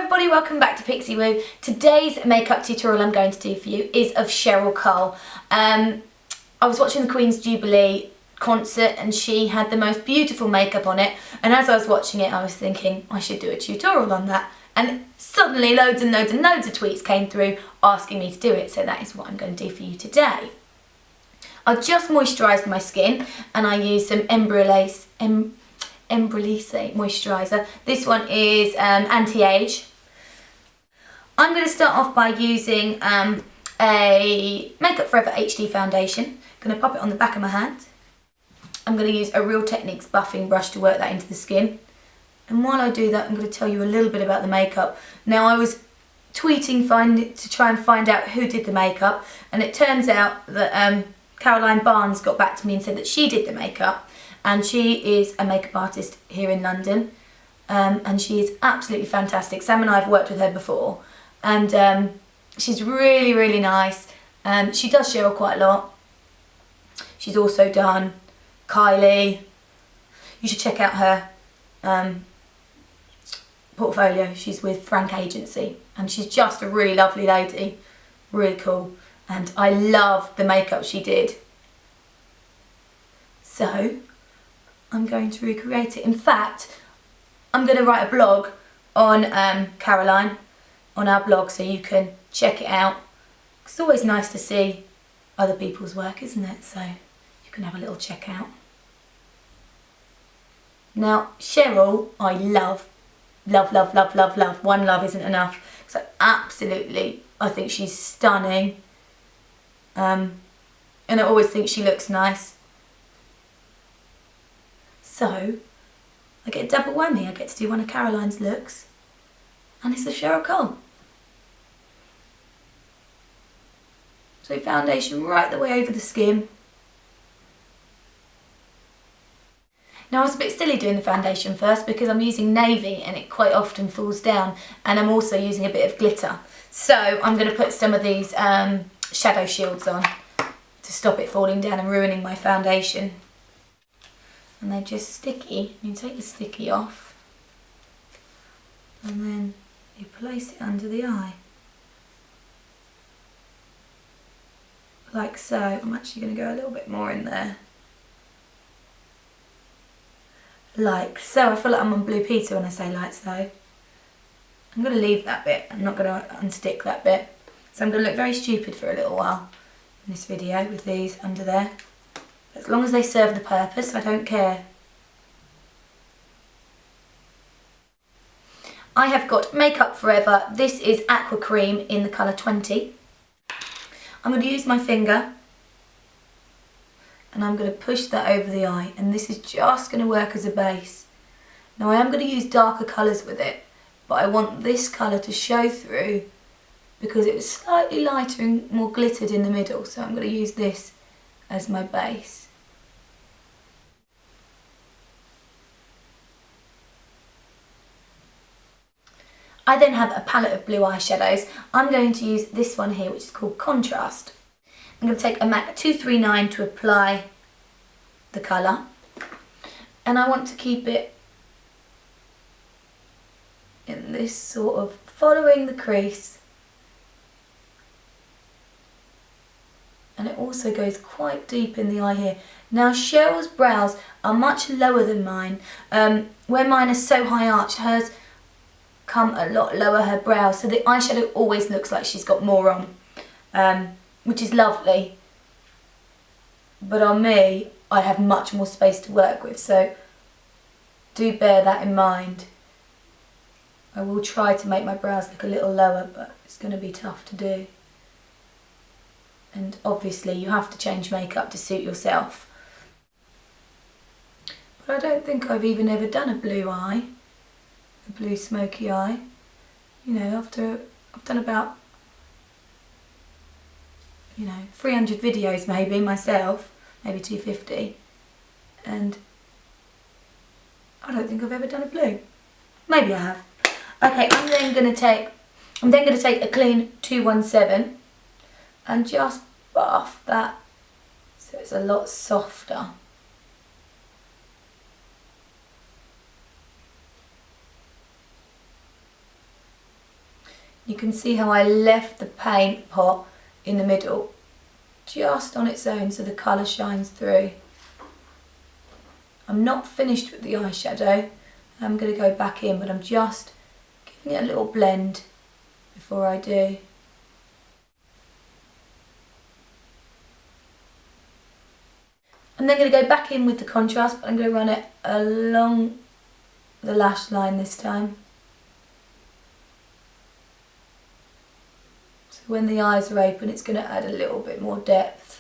everybody, welcome back to Pixie Woo. Today's makeup tutorial I'm going to do for you is of Cheryl Cole. I was watching the Queen's Jubilee concert and she had the most beautiful makeup on it, and as I was watching it I was thinking I should do a tutorial on that, and suddenly loads and loads and loads of tweets came through asking me to do it, so that is what I'm going to do for you today. I just moisturised my skin and I used some Embryolase moisturiser. This one is anti-age. I'm going to start off by using a Makeup Forever HD foundation. I'm going to pop it on the back of my hand. I'm going to use a Real Techniques buffing brush to work that into the skin. And while I do that, I'm going to tell you a little bit about the makeup. Now, I was tweeting to try and find out who did the makeup, and it turns out that Caroline Barnes got back to me and said that she did the makeup, and she is a makeup artist here in London, and she is absolutely fantastic. Sam and I have worked with her before, and she's really, really nice. She does Cheryl quite a lot. She's also done Kylie. You should check out her portfolio. She's with Frank Agency, and she's just a really lovely lady, really cool, and I love the makeup she did. So I'm going to recreate it. In fact, I'm going to write a blog on Caroline, on our blog, so you can check it out. It's always nice to see other people's work, isn't it? So you can have a little check out. Now, Cheryl, I love. One love isn't enough. So absolutely, I think she's stunning. And I always think she looks nice. So I get a double whammy. I get to do one of Caroline's looks, and it's of Cheryl Cole. So foundation right the way over the skin. Now, I was a bit silly doing the foundation first because I'm using navy and it quite often falls down, and I'm also using a bit of glitter. So I'm going to put some of these shadow shields on to stop it falling down and ruining my foundation. And they're just sticky. You take the sticky off and then you place it under the eye. Like so. I'm actually going to go a little bit more in there. Like so. I feel like I'm on Blue Peter when I say like so. I'm going to leave that bit. I'm not going to unstick that bit. So I'm going to look very stupid for a little while in this video with these under there. As long as they serve the purpose, I don't care. I have got Makeup Forever. This is Aqua Cream in the colour 20. I'm going to use my finger and I'm going to push that over the eye, and this is just going to work as a base. Now, I am going to use darker colours with it, but I want this colour to show through because it was slightly lighter and more glittered in the middle, so I'm going to use this as my base. I then have a palette of blue eyeshadows. I'm going to use this one here, which is called Contrast. I'm going to take a MAC 239 to apply the colour, and I want to keep it in this sort of following the crease, and it also goes quite deep in the eye here. Now, Cheryl's brows are much lower than mine. Where mine is so high arched, hers come a lot lower, her brows, so the eyeshadow always looks like she's got more on, which is lovely. But on me, I have much more space to work with, so do bear that in mind. I will try to make my brows look a little lower, but it's going to be tough to do. And obviously you have to change makeup to suit yourself. But I don't think I've even ever done a blue eye, a blue smoky eye. You know, after I've done about 300 videos maybe myself, maybe 250, and I don't think I've ever done a blue. Maybe I have. Okay, I'm then going to take a clean 217 and just buff that so it's a lot softer. You can see how I left the paint pot in the middle just on its own so the colour shines through. I'm not finished with the eyeshadow. I'm going to go back in, but I'm just giving it a little blend before I do. I'm then going to go back in with the contrast, but I'm going to run it along the lash line this time. So when the eyes are open, it's going to add a little bit more depth.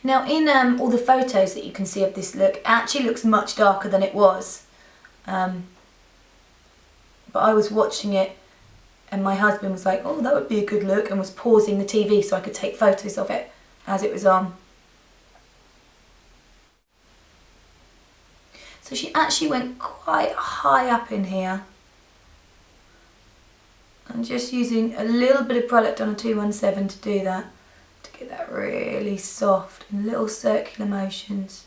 Now in all the photos that you can see of this look, it actually looks much darker than it was. But I was watching it and my husband was like, oh, that would be a good look, and was pausing the TV so I could take photos of it as it was on. So she actually went quite high up in here. I'm just using a little bit of product on a 217 to do that, to get that really soft and little circular motions.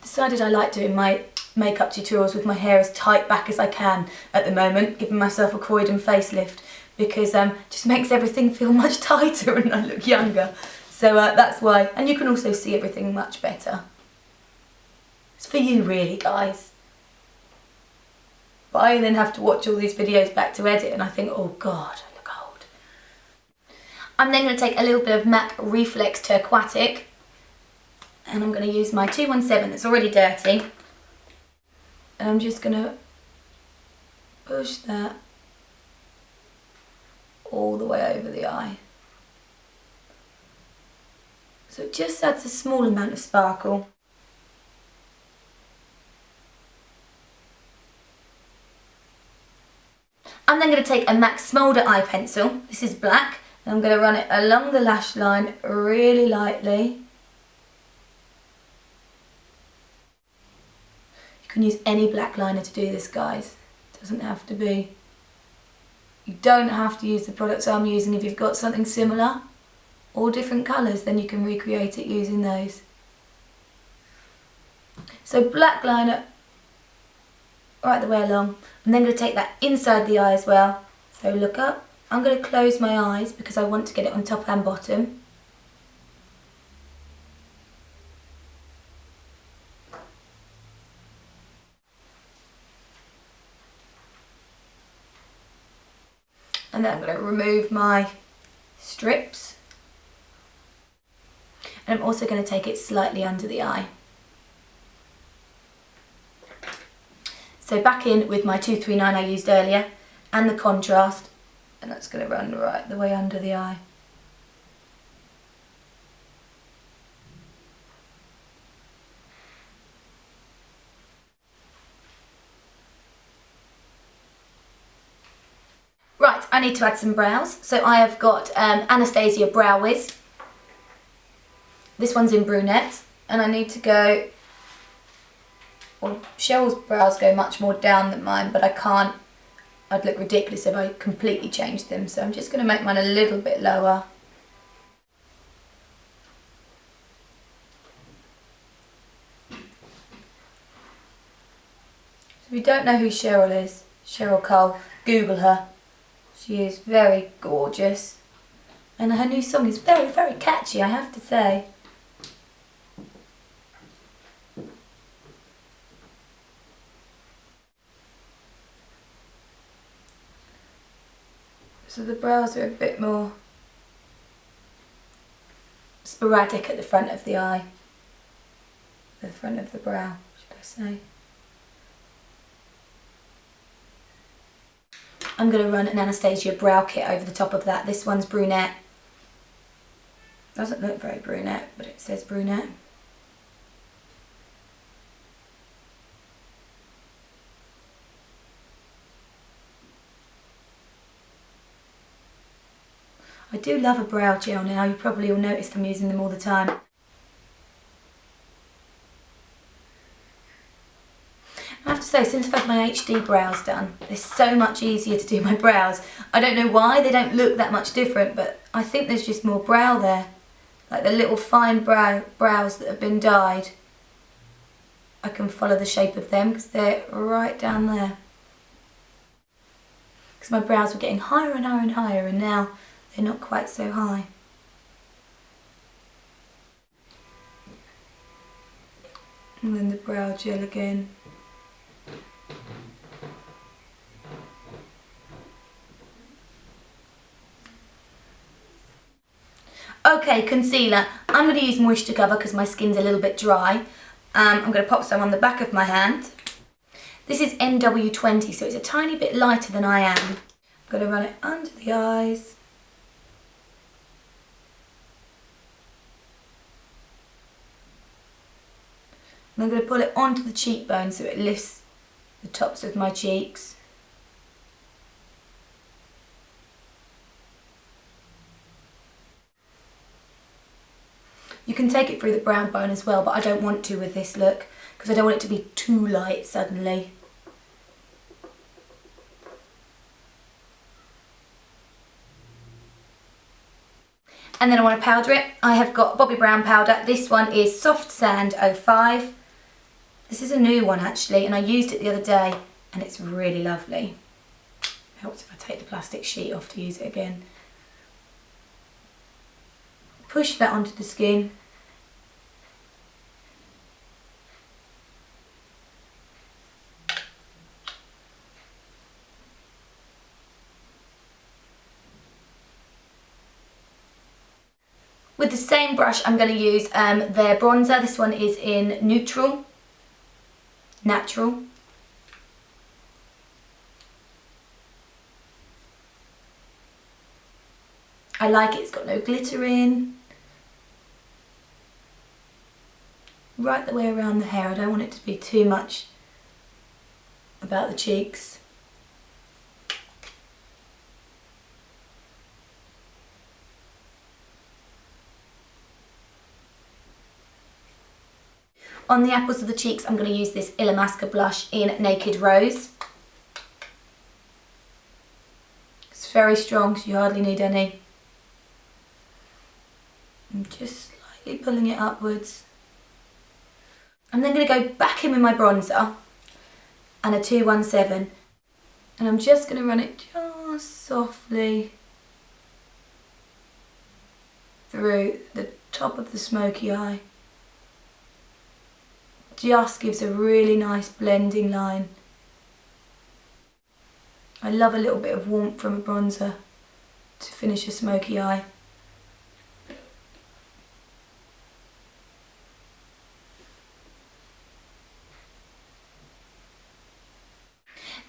Decided I like doing my makeup tutorials with my hair as tight back as I can at the moment, giving myself a Croydon facelift, because just makes everything feel much tighter and I look younger. So that's why, and you can also see everything much better. It's for you really, guys. But I then have to watch all these videos back to edit and I think, oh God, I look old. I'm then going to take a little bit of MAC Reflex Turquatic, and I'm going to use my 217 that's already dirty, and I'm just going to push that all the way over the eye. So it just adds a small amount of sparkle. I'm then going to take a MAC Smolder eye pencil, this is black, and I'm going to run it along the lash line really lightly. You can use any black liner to do this, guys. It doesn't have to be. You don't have to use the products I'm using if you've got something similar or different colours, then you can recreate it using those. So black liner right the way along. I'm then going to take that inside the eye as well. So look up. I'm going to close my eyes because I want to get it on top and bottom. And then I'm going to remove my strips. And I'm also going to take it slightly under the eye. So back in with my 239 I used earlier and the contrast, and that's going to run right the way under the eye. Right, I need to add some brows. So I have got Anastasia Brow Wiz. This one's in brunette, and I need to go, well, Cheryl's brows go much more down than mine, but I can't, I'd look ridiculous if I completely changed them, so I'm just going to make mine a little bit lower. So if you don't know who Cheryl is, Cheryl Cole, Google her. She is very gorgeous, and her new song is very, very catchy, I have to say. So the brows are a bit more sporadic at the front of the eye, the front of the brow, should I say. I'm going to run an Anastasia brow kit over the top of that. This one's brunette. Doesn't look very brunette, but it says brunette. I do love a brow gel now. You probably all noticed I'm using them all the time. I have to say, since I've had my HD brows done, it's so much easier to do my brows. I don't know why, they don't look that much different, but I think there's just more brow there. Like the little fine brows that have been dyed. I can follow the shape of them because they're right down there. Because my brows were getting higher and higher and higher, and now they're not quite so high. And then the brow gel again. Okay, concealer. I'm going to use Moisturecover because my skin's a little bit dry. I'm going to pop some on the back of my hand. This is NW20, so it's a tiny bit lighter than I am. I'm going to run it under the eyes. And I'm going to pull it onto the cheekbone so it lifts the tops of my cheeks. You can take it through the brow bone as well, but I don't want to with this look because I don't want it to be too light suddenly. And then I want to powder it. I have got Bobbi Brown powder. This one is Soft Sand 05. This is a new one actually, and I used it the other day and it's really lovely. Helps if I take the plastic sheet off to use it again. Push that onto the skin. With the same brush I'm going to use their bronzer. This one is in Natural. I like it, it's got no glitter in. Right the way around the hair, I don't want it to be too much about the cheeks. On the apples of the cheeks, I'm going to use this Illamasqua blush in Naked Rose. It's very strong, so you hardly need any. I'm just slightly pulling it upwards. I'm then going to go back in with my bronzer and a 217, and I'm just going to run it just softly through the top of the smoky eye. Just gives a really nice blending line. I love a little bit of warmth from a bronzer to finish a smoky eye.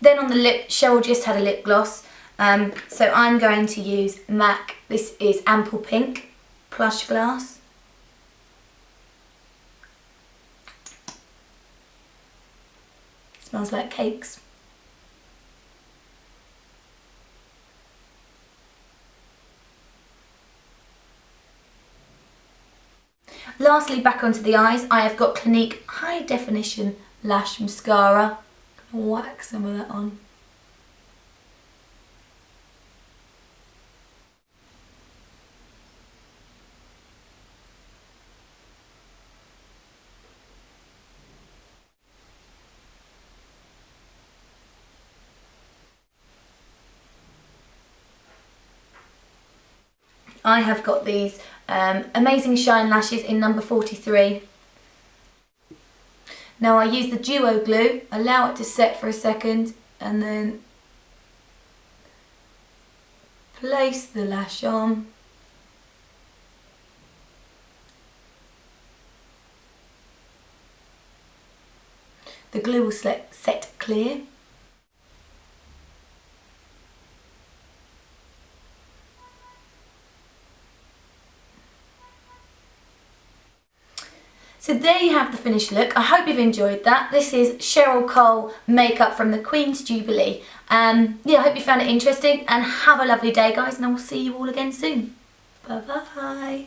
Then on the lip, Cheryl just had a lip gloss, so I'm going to use MAC. This is Ample Pink Plush Glass. Smells like cakes. Lastly, back onto the eyes, I have got Clinique High Definition Lash Mascara. Whack some of that on. I have got these Amazing Shine lashes in number 43. Now I use the duo glue, allow it to set for a second, and then place the lash on. The glue will set clear. So there you have the finished look. I hope you've enjoyed that. This is Cheryl Cole makeup from the Queen's Jubilee. Yeah, I hope you found it interesting, and have a lovely day, guys, and I will see you all again soon. Bye bye.